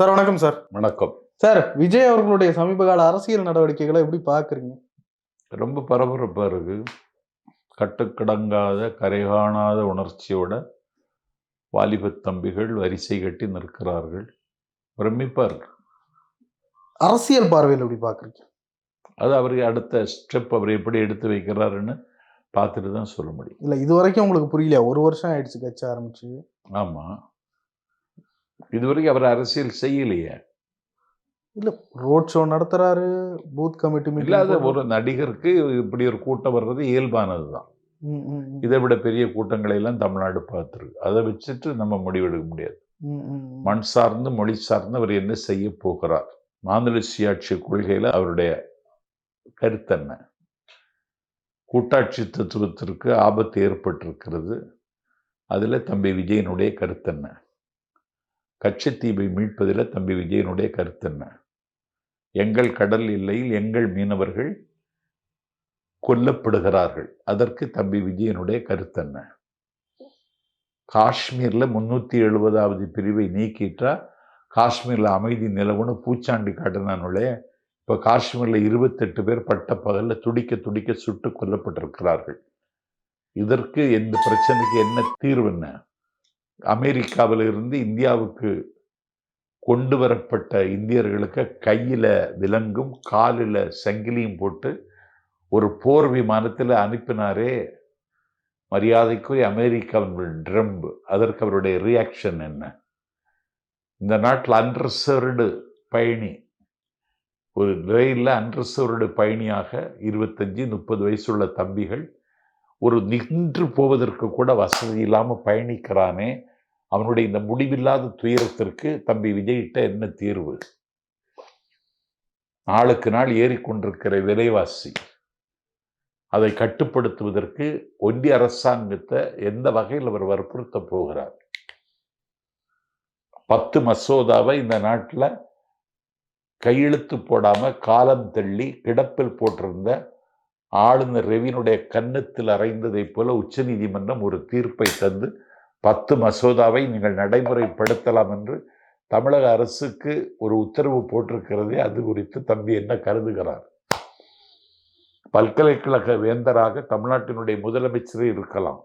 Sir வணக்கம் sir. வணக்கம். Sir, Vijay அவர்களுடைய சமீப கால அரசியல் நடவடிக்கைகளை எப்படி பார்க்குறீங்க? ரொம்ப பரபரப்பா இருக்கு. கட்டுக்கடங்காத, கரைகாணாத உணர்ச்சியோட வாலிபத் தம்பிகள் வரிசை கட்டி நிற்கிறார்கள். பிரமிப்பா இருக்கு. அரசியல் பார்வையில் எப்படி பார்க்குறீங்க? அது அவருக்கு அடுத்த ஸ்டெப் அவர் எப்படி எடுத்து வைக்கிறாருன்னு பார்த்துட்டு தான் சொல்ல முடியும். இல்ல இதுவரைக்கும் உங்களுக்கு புரியலையா? 1 வருஷம் ஆயிடுச்சு கட்சி ஆரம்பிச்சு. ஆமா. இதுவரைக்கும் அவர் அரசியல் செய்யலையே. இல்ல ரோட் ஷோ நடத்துறாரு, பூத் கமிட்டி இல்லாத மீட்டிங் ஒரு நடிகருக்கு இப்படி ஒரு கூட்டம் வர்றது இயல்பானது தான். இதை விட பெரிய கூட்டங்களை எல்லாம் தமிழ்நாடு பார்த்துருக்கு. அதை வச்சுட்டு நம்ம முடிவெடுக்க முடியாது. மண் சார்ந்து மொழி சார்ந்து அவர் என்ன செய்ய போகிறார், மாநில சுயாட்சி கொள்கையில அவருடைய கருத்து என்ன, கூட்டாட்சி தத்துவத்திற்கு ஆபத்து ஏற்பட்டிருக்கிறது, அதுல தம்பி விஜயனுடைய கருத்து என்ன, கச்சத்தீவை மீட்பதில் தம்பி விஜயனுடைய கருத்து என்ன, எங்கள் கடல் எல்லையில் எங்கள் மீனவர்கள் கொல்லப்படுகிறார்கள், அதற்கு தம்பி விஜயனுடைய கருத்து என்ன, காஷ்மீர்ல 370வது பிரிவை நீக்கிட்டா காஷ்மீர்ல அமைதி நிலவுன்னு பூச்சாண்டி காட்டினானுள்ளே. இப்ப காஷ்மீர்ல 28 பேர் பட்ட பகல்ல துடிக்க துடிக்க சுட்டு கொல்லப்பட்டிருக்கிறார்கள். இதற்கு எந்த பிரச்சனைக்கு என்ன தீர்வு என்ன? அமெரிக்காவில இருந்து இந்தியாவுக்கு கொண்டு வரப்பட்ட இந்தியர்களுக்கு கையில விலங்கும் காலில சங்கிலியும் போட்டு ஒரு போர் விமானத்தில் அனுப்பினாரே மரியாதைக்குரிய அமெரிக்காவின் ட்ரம்ப், அதற்கு அவருடைய ரியாக்ஷன் என்ன? இந்த நாட்டில் அன்ரிசர்வ்டு பயணி, ஒரு ரயிலில் அன்ரிசர்வ்டு பயணியாக 25-30 வயசுள்ள தம்பிகள் ஒரு நின்று போவதற்கு கூட வசதி இல்லாமல் பயணிக்கிறானே, அவனுடைய இந்த முடிவில்லாத துயரத்திற்கு தம்பி விஜய்கிட்ட என்ன தீர்வு? நாளுக்கு நாள் ஏறிக்கொண்டிருக்கிற விலைவாசி, அதை கட்டுப்படுத்துவதற்கு ஒன்றிய அரசாங்கத்தை எந்த வகையில் அவர் வற்புறுத்த போகிறார்? 10 மசோதாவை இந்த நாட்டில் கையெழுத்து போடாம காலம் தள்ளி கிடப்பில் போட்டிருந்த ஆளுநர் ரெவினுடைய கன்னத்தில் அறைந்ததை போல உச்ச நீதிமன்றம் ஒரு தீர்ப்பை தந்து 10 மசோதாவை நீங்கள் நடைமுறைப்படுத்தலாம் என்று தமிழக அரசுக்கு ஒரு உத்தரவு போட்டிருக்கிறதே, அது குறித்து தம்பி என்ன கருதுகிறார்? பல்கலைக்கழக வேந்தராக தமிழ்நாட்டினுடைய முதலமைச்சரே இருக்கலாம்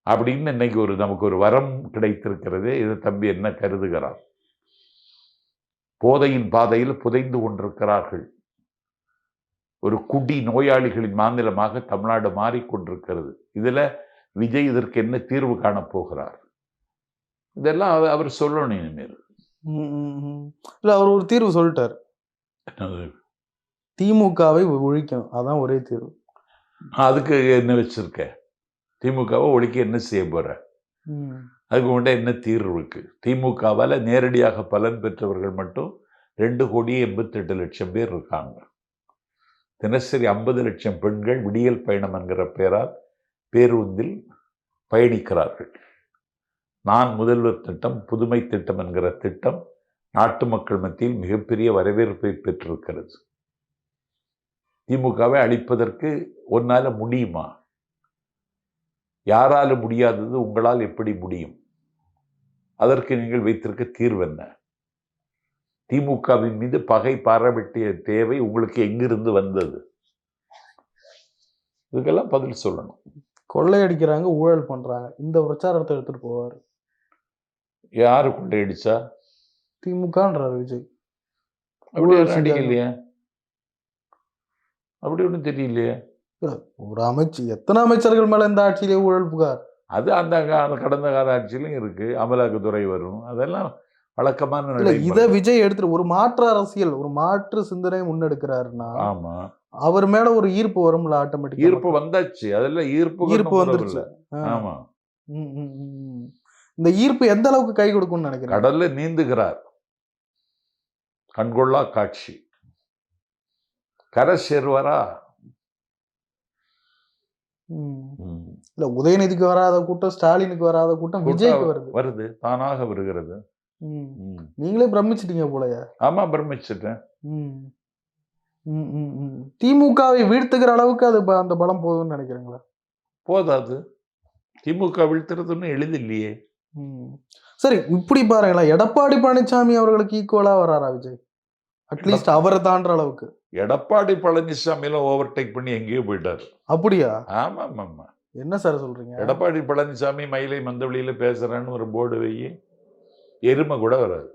அப்படின்னு இன்னைக்கு நமக்கு ஒரு வரம் கிடைத்திருக்கிறதே, இது தம்பி என்ன கருதுகிறார்? போதையின் பாதையில் புதைந்து கொண்டிருக்கிறார்கள். ஒரு குடி நோயாளிகளின் மாநிலமாக தமிழ்நாடு மாறிக்கொண்டிருக்கிறது. இதுல விஜய் இதற்கு என்ன தீர்வு காணப்போகிறார்? இதெல்லாம் அவர் சொல்லணும் இனிமேல். இல்ல அவர் ஒரு தீர்வு சொல்லிட்டார். திமுகவை ஒழிக்கணும், அதான் ஒரே தீர்வு. அதுக்கு என்ன வச்சிருக்க? திமுகவை ஒழிக்க என்ன செய்ய போற? அதுக்கு உண்ட என்ன தீர்வு இருக்கு? திமுகவால் நேரடியாக பலன் பெற்றவர்கள் மட்டும் 2,88,00,000 பேர் இருக்காங்க. தினசரி 50 லட்சம் பெண்கள் விடியல் பயணம் என்கிற பெயரால் பேருந்தில் பயணிக்கிறார்கள். நான் முதல்வர் திட்டம், புதுமை திட்டம் என்கிற திட்டம் நாட்டு மக்கள் மத்தியில் மிகப்பெரிய வரவேற்பை பெற்றிருக்கிறது. திமுகவை அழிப்பதற்கு ஒன்னால முடியுமா? யாரால முடியாதது உங்களால் எப்படி முடியும்? அதற்கு நீங்கள் வைத்திருக்க தீர்வு என்ன? திமுகவின் மீது பகை பாராட்டிய தேவை உங்களுக்கு எங்கிருந்து வந்தது? இதுக்கெல்லாம் பதில் சொல்லணும். கொள்ளையடிக்கிறாங்க, ஊழல் பண்றாங்க, இந்த பிரச்சாரத்தை எடுத்துட்டு போவார். யாரு கொள்ளையடிச்சா? திமுகன்றார் விஜய். அடிக்கலையா? அப்படி ஒன்றும் தெரியலையே. ஒரு எத்தனை அமைச்சர்கள் மேல இந்த ஆட்சியிலே ஊழல் புகார்? அது அந்த கடந்த கால ஆட்சியிலும் இருக்கு. அமலாக்கத்துறை வரும், அதெல்லாம் வழக்கமான. இதை விஜய் எடுத்துட்டு ஒரு மாற்று அரசியல், ஒரு மாற்று சிந்தனை முன்னெடுக்கிறாருன்னா, ஆமா, அவர் மேல ஒரு ஈர்ப்பு வரும்ல, ஆட்டோமேட்டிக் ஈர்ப்பு வந்தாச்சு. அதெல்லாம் ஈர்ப்பு வந்துருச்சு. ஆமா, இந்த ஈர்ப்பு எந்த அளவுக்கு கை கொடுக்கும்னு நினைக்கிறேன். கடல்ல நீந்துகிறார், கண்கொள்ளா காட்சி. கரை சேர்வாரா? இல்ல உதயநிதிக்கு வராத கூட்டம், ஸ்டாலினுக்கு வராத கூட்டம் விஜய்க்கு வருது, தானாக வருகிறது. நீங்களே பிரமிச்சிட்டீங்க போலயா? ஆமா, பிரமிச்சிட்டேன். திமுகவை வீழ்த்துகிற அளவுக்கு அது அந்த பலம் போதும்னு நினைக்கிறீங்களா? போதாது. திமுக வீழ்த்துறதுன்னு எளிதில்லையே. சரி, இப்படி பாருங்களேன், எடப்பாடி பழனிசாமி அவர்களுக்கு ஈக்குவலா வராரா விஜய்? அட்லீஸ்ட் அவரை தாண்டுற அளவுக்கு. எடப்பாடி பழனிசாமிலாம் ஓவர்டேக் பண்ணி எங்கேயோ போயிட்டாரு. அப்படியா? ஆமா ஆமா. என்ன சார் சொல்றீங்க? எடப்பாடி பழனிசாமி மயிலை மந்தவெளியில பேசுறான்னு ஒரு போர்டு வையி, எருமை கூட வராது.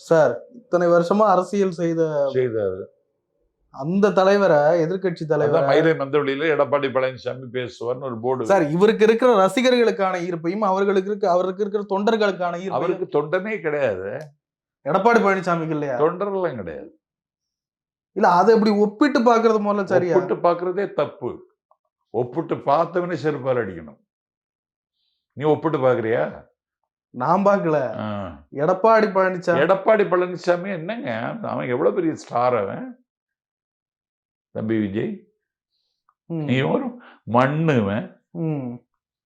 சார், இத்தனை வருஷமா அரசியல் செய்தாரு. அந்த தலைவரை, எதிர்க்கட்சி தலைவர் மயிலை மந்தவெளியில எடப்பாடி பழனிசாமி பேசுவார்னு ஒரு போர்டு. சார், இவருக்கு இருக்கிற ரசிகர்களுக்கான ஈர்ப்பையும் அவருக்கு இருக்கிற தொண்டர்களுக்கான ஈர்ப்பையும் அவருக்கு தொண்டனே கிடையாது. எடப்பாடி பழனிசாமிக்கு இல்லையா? தொண்டரெல்லாம் கிடையாது. இல்ல, அதை எப்படி ஒப்பிட்டு பாக்குறது முதல்ல சரியா? ஒப்பிட்டு பாக்குறதே தப்பு. ஒப்பிட்டு பார்த்தவனே செருப்பால் அடிக்கணும். நீ ஒப்பிட்டு பாக்குறியா? நான் பார்க்கல. எடப்பாடி பழனிசாமி என்னங்க, அவன் எவ்வளவு பெரிய ஸ்டார் அவன் தம்பி விஜய். நீ ஒரு மண்ணுவன்,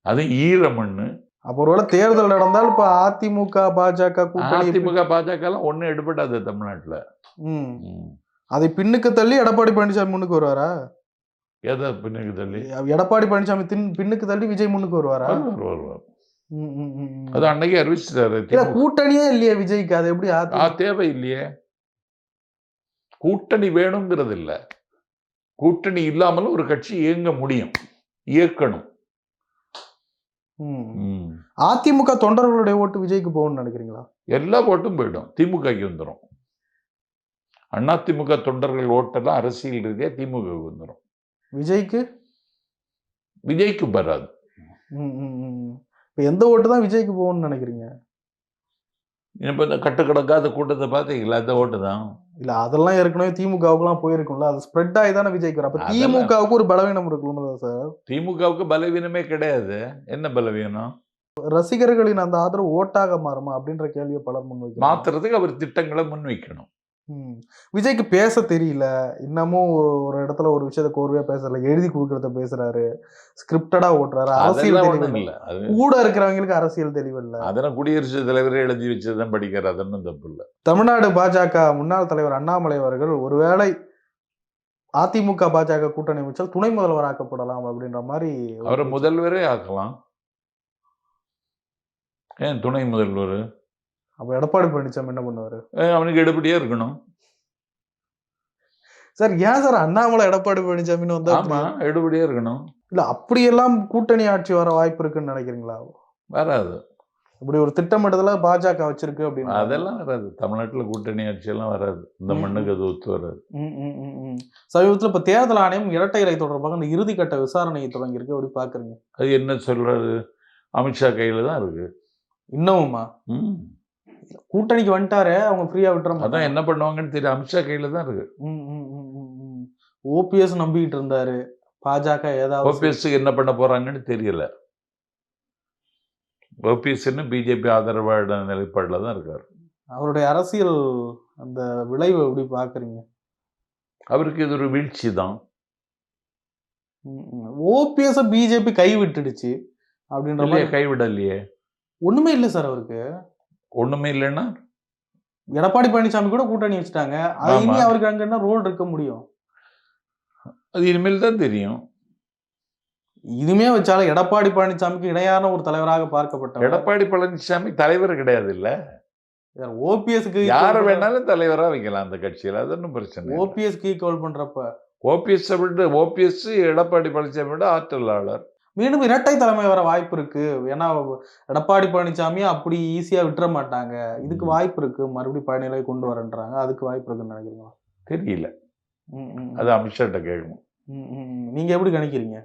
அது ஈர மண்ணு. அப்ப ஒருவேளை தேர்தல் நடந்தால் இப்ப அதிமுக பாஜக எல்லாம் ஒண்ணு எடுபடாது தமிழ்நாட்டுல. அதை பின்னுக்கு தள்ளி எடப்பாடி பழனிசாமி முன்னுக்கு வருவாரா? எதை பின்னுக்கு தள்ளி? எடப்பாடி பழனிசாமி பின்னுக்கு தள்ளி விஜய் முன்னுக்கு வருவாரா? வருவார். அது அன்னைக்கு அறிவிச்சிட்டாரு. கூட்டணியே இல்லையே விஜய்க்கு, அது எப்படி? தேவை இல்லையே. கூட்டணி வேணுங்கிறது இல்ல, கூட்டணி இல்லாமலும் ஒரு கட்சி இயங்க முடியும், இயக்கணும். அதிமுக தொண்டர்களுடைய ஓட்டு விஜய்க்கு போகணும்னு நினைக்கிறீங்களா? எல்லா ஓட்டும் போயிடும், திமுகக்கு வந்துடும். அதிமுக தொண்டர்கள் ஓட்டெல்லாம் அரசியல் ரீதியா திமுக வந்துடும். விஜய்க்கு வராது. எந்த ஓட்டு தான் விஜய்க்கு போகணும்னு நினைக்கிறீங்க? இப்ப இந்த கட்டுக்கடக்காத கூட்டத்தை பார்த்தீங்களா? அந்த ஓட்டு தான். இல்ல, அதெல்லாம் ஏற்கனவே திமுகவுக்குலாம் போயிருக்கும்ல, அது ஸ்ப்ரெட் ஆகி தானே விஜய்க்கு வரும். அப்ப திமுகவுக்கு ஒரு பலவீனம் இருக்கும்ல சார்? திமுகவுக்கு பலவீனமே கிடையாது. என்ன பலவீனம்? ரசிகர்களின் அந்த ஆதரவு ஓட்டாக மாறுமா அப்படின்ற கேள்வியை பலர் முன்வைக்கிறாங்க. மாத்துறதுக்கு அவர் திட்டங்களை முன்வைக்கணும். விஜய்க்கு பேச தெரியல, இன்னமும் ஒரு இடத்துல ஒரு விஷயத்த கோர்வையா பேசல, எழுதி கொடுக்கறத பேசுறாரு, ஸ்கிரிப்டடா ஓட்டுறாரு, அரசியல் தெளிவு இல்ல. கூட இருக்கிறவங்களுக்கு அரசியல் தெளிவு இல்ல. அதெல்லாம் குடியரசுத் தலைவரே எழுதி வச்சதுதான் படிக்கிறார், அதெல்லாம் தப்பு இல்ல. தமிழ்நாடு பாஜக முன்னாள் தலைவர் அண்ணாமலை அவர்கள் ஒருவேளை அதிமுக பாஜக கூட்டணி அமைச்சால் துணை முதல்வர் ஆக்கப்படலாம் அப்படின்ற மாதிரி. அவரை முதல்வரே ஆக்கலாம். ஏன் துணை முதல்வர்? அப்ப எடப்பாடி பழனிசாமி என்ன பண்ணுவாரு? அவனுக்கு எடுபடியா இருக்கணும் சார். ஏன் சார் அண்ணாமலை எடப்பாடி பழனிசாமின்னு வந்தா? ஆமா, எடுபடியா இருக்கணும். இல்ல, அப்படியெல்லாம் கூட்டணி ஆட்சி வர வாய்ப்பு இருக்குன்னு நினைக்கிறீங்களா? வராது. இப்படி ஒரு திட்டமிடுதல பாஜக வச்சிருக்கு அப்படின்னு. அதெல்லாம் வராது. தமிழ்நாட்டுல கூட்டணி ஆட்சி எல்லாம் வராது. இந்த மண்ணுக்கு அது ஒத்து வராது. சமீபத்தில் இப்ப தேர்தல் ஆணையம் இரட்டை இலை தொடர்பாக அந்த இறுதிக்கட்ட விசாரணையை தொடங்கி இருக்கு, அப்படி பாக்குறீங்க? அது என்ன சொல்றாரு? அமித்ஷா கையில தான் இருக்கு இன்னமுமா. கூட்டணிக்கு வந்துட்டாரு, அவங்க ஃப்ரீயா விட்டுறாங்க. அதான் என்ன பண்ணுவாங்கன்னு தெரியும். அமித்ஷா கையில தான் இருக்கு. ஓபிஎஸ் நம்பிக்கிட்டு இருந்தாரு, பாஜக ஏதாவது ஓபிஎஸ் என்ன பண்ண போறாங்கன்னு தெரியல. ஓபிஎஸ் பிஜேபி ஆதரவான நிலைப்பாடுல தான் இருக்காரு. அவருடைய அரசியல் அந்த விளைவு எப்படி பாக்குறீங்க? அவருக்கு இது ஒரு வீழ்ச்சி தான். ஓபிஎஸ் பிஜேபி கைவிட்டுடுச்சு அப்படின்ற மாதிரி. கைவிடலையே, ஒண்ணுமே இல்லை சார் அவருக்கு. ஒண்ணுமே இல்லைன்னா எடப்பாடி பழனிசாமி கூட கூட்டணி வச்சுட்டாங்க, அது இனி அவருக்கு அங்க என்ன ரோல் இருக்க முடியும்? அது இனிமேல் தான் தெரியும். இனிமே வச்சாலும் எடப்பாடி பழனிசாமிக்கு இணையான ஒரு தலைவராக பார்க்கப்பட்ட எடப்பாடி பழனிசாமி தலைவர் கிடையாது இல்ல. ஓபிஎஸ்க்கு யார வேணாலும் தலைவரா வைக்கலாம் அந்த கட்சியில, அது ஒன்றும் பிரச்சனை. ஓபிஎஸ்க்கு ஈக்குவல் பண்றப்ப ஓபிஎஸ் எடப்பாடி பழனிசாமியோட ஆற்றலாளர். மீண்டும் இரட்டை தலைமை வர வாய்ப்பு இருக்கு. ஏன்னா எடப்பாடி பழனிசாமி அப்படி ஈஸியா விட்டுற மாட்டாங்க, இதுக்கு வாய்ப்பு இருக்கு. மறுபடியும் பயணிகளை கொண்டு வரன்றாங்க, அதுக்கு வாய்ப்பு இருக்குன்னு நினைக்கிறீங்களா? தெரியல, அது அமித்ஷாட்ட கேட்கணும். நீங்க எப்படி கணிக்கிறீங்க?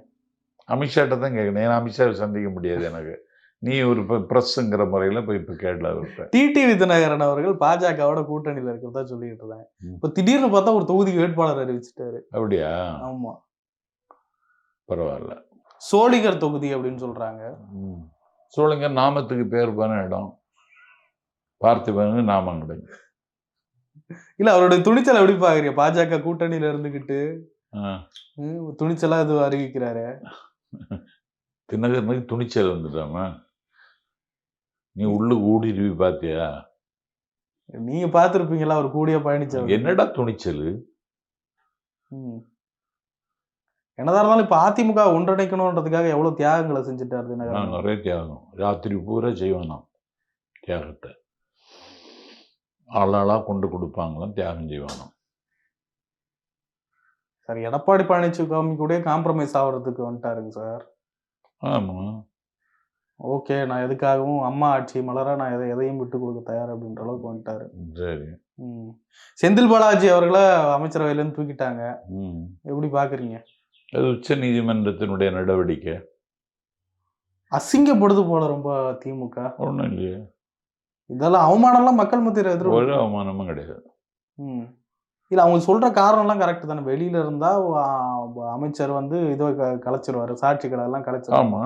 அமித்ஷாட்ட தான் கேட்கணும். ஏன்னா அமித்ஷாவை சந்திக்க முடியாது எனக்கு. நீ ஒரு பிரஸ்ங்கிற முறையில போய் இப்ப கேட்கல. டிடிவி தினகரன் அவர்கள் பாஜகவோட கூட்டணியில இருக்கிறதா சொல்லிட்டு இருந்தாங்க. இப்ப திடீர்னு பார்த்தா ஒரு தொகுதிக்கு வேட்பாளர் அறிவிச்சிட்டாரு. அப்படியா? ஆமா, பரவாயில்ல. சோளிங்கர் தொகுதி அப்படின்னு சொல்றாங்க. சோளிங்கர் நாமத்துக்கு பேர் போன இடம், பார்த்திபனுக்கு நாமம் கிடையாது. இல்ல, அவருடைய துணிச்சல் எப்படி பாக்குறீங்க? பாஜக கூட்டணியில இருந்துகிட்டு துணிச்சலா இது அறிவிக்கிறாரு. தினகரனுக்கு துணிச்சல் வந்துட்டாமா? நீ உள்ள ஊடுருவி பாத்தியா? நீங்க பாத்துருப்பீங்களா அவர் கூடிய பயணிச்சா? என்னடா துணிச்சல்? என்னதான் இருந்தாலும் இப்ப அதிமுக ஒன்றிணைக்கணும்ன்றதுக்காக எவ்வளவு தியாகங்களை செஞ்சுட்டாரு தினகரன். நிறைய தியாகம், ராத்திரி பூரா செய்வானாம் தியாகத்தை. ஆளாளாக கொண்டு கொடுப்பாங்களாம், தியாகம் செய்வானாம். சார் எடப்பாடி பழனிசாமி கூட காம்ப்ரமைஸ் ஆகுறதுக்கு வந்துட்டாருங்க சார். ஆமாம், ஓகே, நான் எதுக்காகவும் அம்மா ஆட்சி மலர நான் எதையும் விட்டு கொடுக்க தயார் அப்படின்ற அளவுக்கு வந்துட்டாரு. சரி. செந்தில் பாலாஜி அவர்களை அமைச்சரவையிலேருந்து தூக்கிட்டாங்க. எப்படி பாக்குறீங்க? அது உச்ச நீதிமன்றத்தினுடைய நடவடிக்கை. அசிங்கப்படுது போல ரொம்ப திமுக. ஒன்றும் இல்லையே, இதெல்லாம் அவமானம்லாம் மக்கள் மத்தியில் எதிர்ப்பு. ஒரு அவமானமும் கிடையாது. இல்ல அவங்க சொல்ற காரணம்லாம் கரெக்ட் தானே. வெளியில இருந்தா அமைச்சர் வந்து இதோ கலைச்சிருவாரு, சாட்சிகளை எல்லாம் கலைச்சிருவாரு. ஆமா,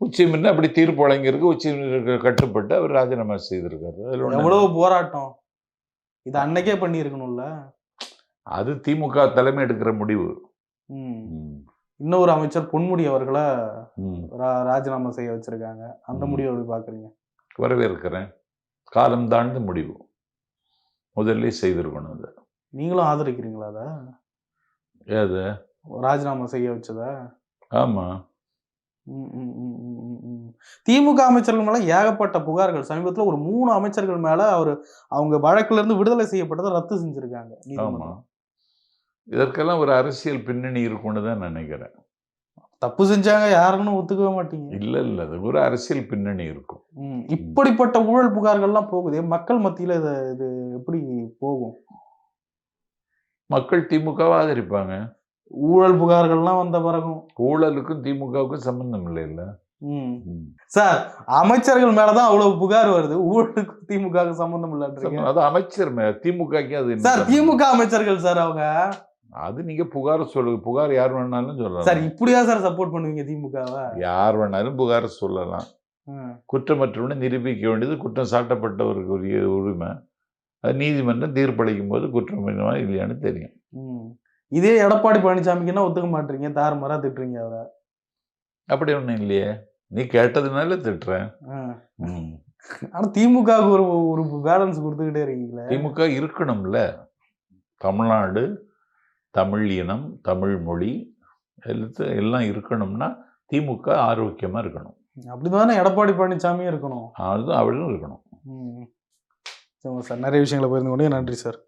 உச்சி மீறினா அப்படி தீர்ப்பு வழங்கியிருக்கு. உச்சி கட்டுப்பட்டு அவர் ராஜினாமா செய்திருக்காரு. எவ்வளவு போராட்டம், இது அன்னைக்கே பண்ணி இருக்கணும்ல. அது திமுக தலைமை எடுக்கிற முடிவு. இன்னொரு அமைச்சர் பொன்முடி அவர்களை ராஜினாமா செய்ய வச்சிருக்காங்க. அந்த முடிவை எப்படி பாக்குறீங்க? வரவேற்கிறேன். காலம் தாழ்ந்த முடிவு, முதல்ல செய்திருக்கணும். அதை நீங்களும் ஆதரிக்கிறீங்களா? அத ஏது ராஜினாமா செய்ய வச்சத? ஆமா. திமுக அமைச்சர்கள் மேல ஏகப்பட்ட புகார்கள். சமீபத்தில் ஒரு 3 அமைச்சர்கள் மேல அவங்க வழக்குல இருந்து விடுதலை செய்யப்பட்டதை ரத்து செஞ்சிருக்காங்க. ஆமா, இதற்கெல்லாம் ஒரு அரசியல் பின்னணி இருக்கும்னு தான் நினைக்கிறேன். தப்பு செஞ்சாங்க யாருன்னு ஒத்துக்கவே மாட்டீங்க. இல்ல, அது ஒரு அரசியல் பின்னணி இருக்கும். இப்படிப்பட்ட ஊழல் புகார்கள்லாம் போகுது மக்கள் மத்தியில. இது எப்படி போகும்? மக்கள் திமுகவை ஆதரிப்பாங்க. ஊழல் புகார்கள்லாம் வந்த பிறகும் ஊழலுக்கும் திமுகவுக்கும் சம்பந்தம் இல்லை இல்ல சார். அமைச்சர்கள் மேலதான் அவ்வளவு புகார் வருது, ஊழலுக்கும் திமுக சம்பந்தம் இல்ல. அது அமைச்சர் திமுக சார், திமுக அமைச்சர்கள் சார் அவங்க. அது நீங்க புகார் சொல்லுங்க, புகார் யார் வேணாலும் சொல்லலாம் சார். இப்படியா சார் சப்போர்ட் பண்ணுவீங்க திமுகவை? யார் வேணாலும் புகார் சொல்லலாம். குற்றமற்றவனை நிரூபிக்க வேண்டியது குற்றம் சாட்டப்பட்டவருக்கு உரிய உரிமை. அது நீதிமன்றம் தீர்ப்பளிக்கும் போது குற்றம் இல்லையான்னு தெரியும். இதே எடப்பாடி பழனிசாமிக்குன்னா ஒத்துக்க மாட்டீங்க, தாறுமாறா திட்டுறீங்க அவரை. அப்படி ஒண்ணும் இல்லையே, நீ கேட்டதுனால திட்டுறேன். ஆனா திமுக ஒரு பேலன்ஸ் கொடுத்துக்கிட்டே இருக்கீங்களே. திமுக இருக்கணும்ல. தமிழ்நாடு, தமிழ் இனம், தமிழ் மொழி எல்லாம் இருக்கணும்னா திமுக ஆரோக்கியமா இருக்கணும். அப்படிதானே எடப்பாடி பழனிசாமியும் இருக்கணும். அதுதான் அவளும் இருக்கணும். சார், நிறைய விஷயங்களை பகிர்ந்து கொண்டே நன்றி சார்.